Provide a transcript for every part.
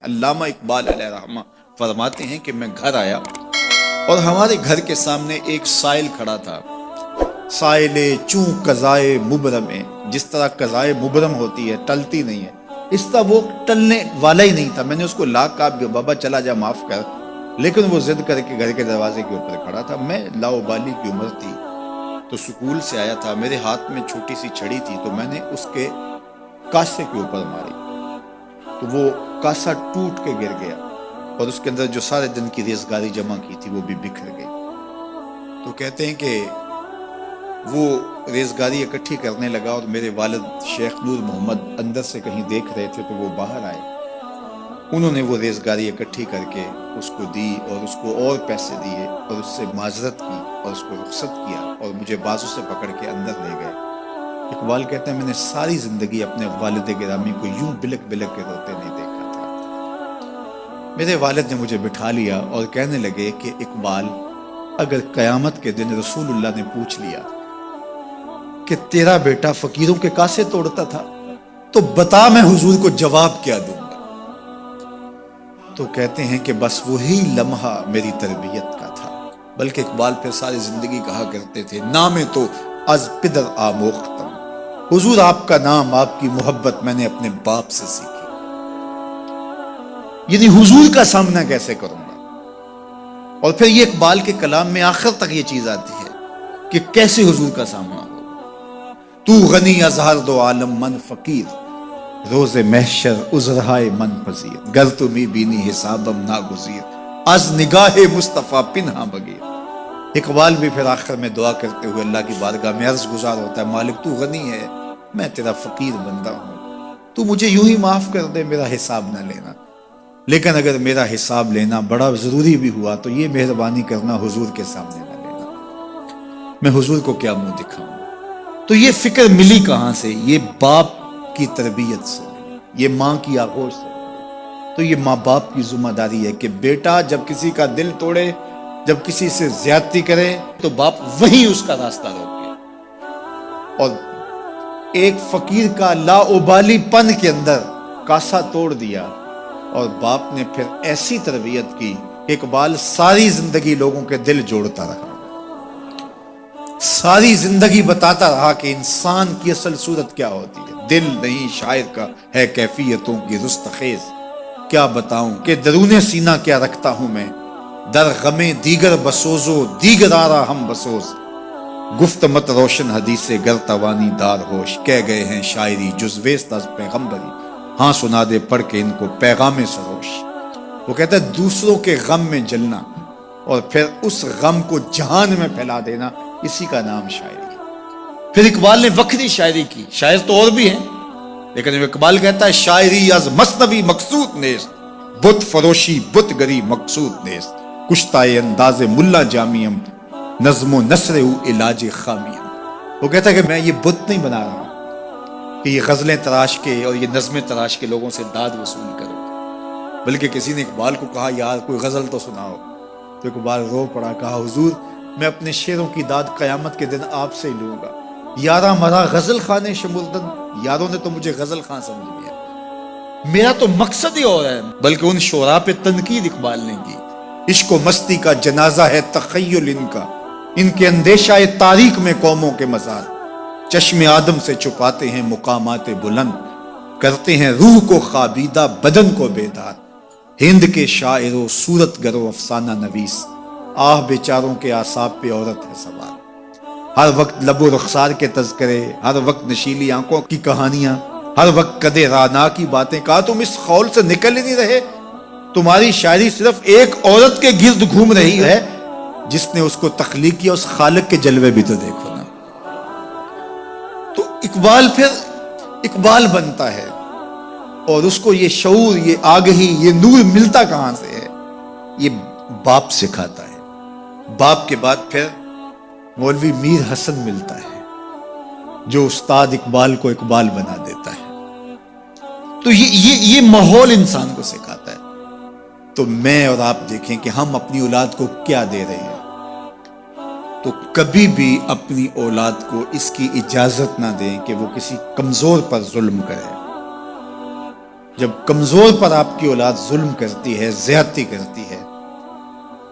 علامہ اقبال علیہ رحمہ فرماتے ہیں کہ میں گھر آیا اور ہمارے گھر کے سامنے ایک سائل کھڑا تھا. سائل چوں قضائے مبرم ہے، جس طرح قضائے مبرم ہوتی ہے، ٹلتی نہیں ہے، اس طرح وہ ٹلنے والا ہی نہیں تھا. میں نے اس کو لا کہا بابا چلا جا، معاف کر، لیکن وہ ضد کر کے گھر کے دروازے کے اوپر کھڑا تھا. میں لاؤبالی کی عمر تھی تو سکول سے آیا تھا، میرے ہاتھ میں چھوٹی سی چھڑی تھی تو میں نے اس کے کاسے کے اوپر ماری تو وہ کاسا ٹوٹ کے گر گیا اور اس کے اندر جو سارے دن کی ریزگاری جمع کی تھی وہ بھی بکھر گئی. تو کہتے ہیں کہ وہ ریزگاری اکٹھی کرنے لگا اور میرے والد شیخ نور محمد اندر سے کہیں دیکھ رہے تھے تو وہ باہر آئے. انہوں نے وہ ریزگاری اکٹھی کر کے اس کو دی اور اس کو اور پیسے دیے اور اس سے معذرت کی اور اس کو رخصت کیا اور مجھے بازو سے پکڑ کے اندر لے گئے. اقبال کہتے ہیں میں نے ساری زندگی اپنے والد گرامی کو یوں بلک بلک کے روتے نہیں دیکھا تھا. میرے والد نے مجھے بٹھا لیا اور کہنے لگے کہ اقبال، اگر قیامت کے دن رسول اللہ نے پوچھ لیا کہ تیرا بیٹا فقیروں کے کاسے توڑتا تھا تو بتا میں حضور کو جواب کیا دوں گا. تو کہتے ہیں کہ بس وہی لمحہ میری تربیت کا تھا. بلکہ اقبال پھر ساری زندگی کہا کرتے تھے نام تو از پدر آموختم، حضور آپ کا نام، آپ کی محبت میں نے اپنے باپ سے سیکھی. یعنی حضور کا سامنا کیسے کروں گا. اور پھر یہ اقبال کے کلام میں آخر تک یہ چیز آتی ہے کہ کیسے حضور کا سامنا ہوگا. تو غنی از ہر دو عالم من فقیر، روز محشر عذرہائے من پذیر، گر تمی بینی حسابم ناگزیر، از نگاہ مصطفیٰ پنہا بغیر. اقبال بھی پھر آخر میں دعا کرتے ہوئے اللہ کی بارگاہ میں عرض گزار ہوتا ہے مالک تو غنی ہے، میں تیرا فقیر بندہ ہوں، تو مجھے یوں ہی معاف کر دے، میرا حساب نہ لینا. لیکن اگر میرا حساب لینا بڑا ضروری بھی ہوا تو یہ مہربانی کرنا حضور کے سامنے نہ لینا، میں حضور کو کیا منہ دکھاؤں. تو یہ فکر ملی کہاں سے؟ یہ باپ کی تربیت سے، یہ ماں کی آغوش سے. تو یہ ماں باپ کی ذمہ داری ہے کہ بیٹا جب کسی کا دل توڑے، جب کسی سے زیادتی کرے تو باپ وہی اس کا راستہ روکے. اور ایک فقیر کا لاؤبالی پن کے اندر کاسا توڑ دیا اور باپ نے پھر ایسی تربیت کی کہ اقبال ساری زندگی لوگوں کے دل جوڑتا رہا، ساری زندگی بتاتا رہا کہ انسان کی اصل صورت کیا ہوتی ہے. دل نہیں شاعر کا ہے کیفیتوں کی رستخیز، کیا بتاؤں کہ درون سینہ کیا رکھتا ہوں میں، در غم دیگر بسوزو دیگر آرا ہم بسوز، گفت مت روشن حدیث گر توانی دار ہوش، کہہ گئے ہیں شاعری جزویست از پیغمبری، ہاں سنا دے پڑھ کے ان کو پیغام سروش. وہ کہتا ہے دوسروں کے غم میں جلنا اور پھر اس غم کو جہان میں پھیلا دینا، اسی کا نام شاعری ہے. پھر اقبال نے وکری شاعری کی. شاعر تو اور بھی ہیں لیکن اقبال کہتا ہے شاعری از مثنوی مقصود نیست، بت فروشی بت گری مقصود نیست، کشتائے انداز ملا جامیم، نظم و نثر او علاج خامیم. وہ کہتا ہے کہ میں یہ بت نہیں بنا رہا کہ یہ غزلیں تراش کے اور یہ نظمیں تراش کے لوگوں سے داد وصول کروں، بلکہ کسی نے اقبال کو کہا یار کوئی غزل تو سناؤ، تو اقبال رو پڑا، کہا حضور میں اپنے شعروں کی داد قیامت کے دن آپ سے ہی لوں گا. یارا مرا غزل خانے شمردن، یاروں نے تو مجھے غزل خان سمجھ لیا، میرا تو مقصد ہی اور ہے. بلکہ ان شعراء پہ تنقید اقبال نے کی. عشق و مستی کا جنازہ ہے تخیل ان کے اندیشہ تاریخ میں قوموں کے مزار، چشم آدم سے چھپاتے ہیں مقامات بلند، کرتے ہیں روح کو خوابیدہ بدن کو بیدار. ہند کے شاعر و صورت گر و افسانہ نویس، آہ بیچاروں کے اعصاب پہ عورت ہے سوار. ہر وقت لب و رخسار کے تذکرے، ہر وقت نشیلی آنکھوں کی کہانیاں، ہر وقت قدے رانا کی باتیں. کہا تم اس خول سے نکل ہی نہیں رہے، تمہاری شاعری صرف ایک عورت کے گرد گھوم رہی ہے جس نے اس کو تخلیق کیا، اس خالق کے جلوے بھی تو دیکھو نا. تو اقبال پھر اقبال بنتا ہے اور اس کو یہ شعور، یہ آگہی، یہ نور ملتا کہاں سے ہے؟ یہ باپ سکھاتا ہے. باپ کے بعد پھر مولوی میر حسن ملتا ہے جو استاد اقبال کو اقبال بنا دیتا ہے. تو یہ ماحول انسان کو سکھاتا ہے. تو میں اور آپ دیکھیں کہ ہم اپنی اولاد کو کیا دے رہے ہیں. تو کبھی بھی اپنی اولاد کو اس کی اجازت نہ دیں کہ وہ کسی کمزور پر ظلم کرے. جب کمزور پر آپ کی اولاد ظلم کرتی ہے، زیادتی کرتی ہے،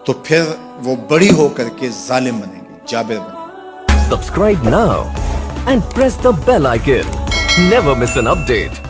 تو پھر وہ بڑی ہو کر کے ظالم بنے گی، جابر بنے گی۔ Subscribe now and press the bell icon. Never miss an update.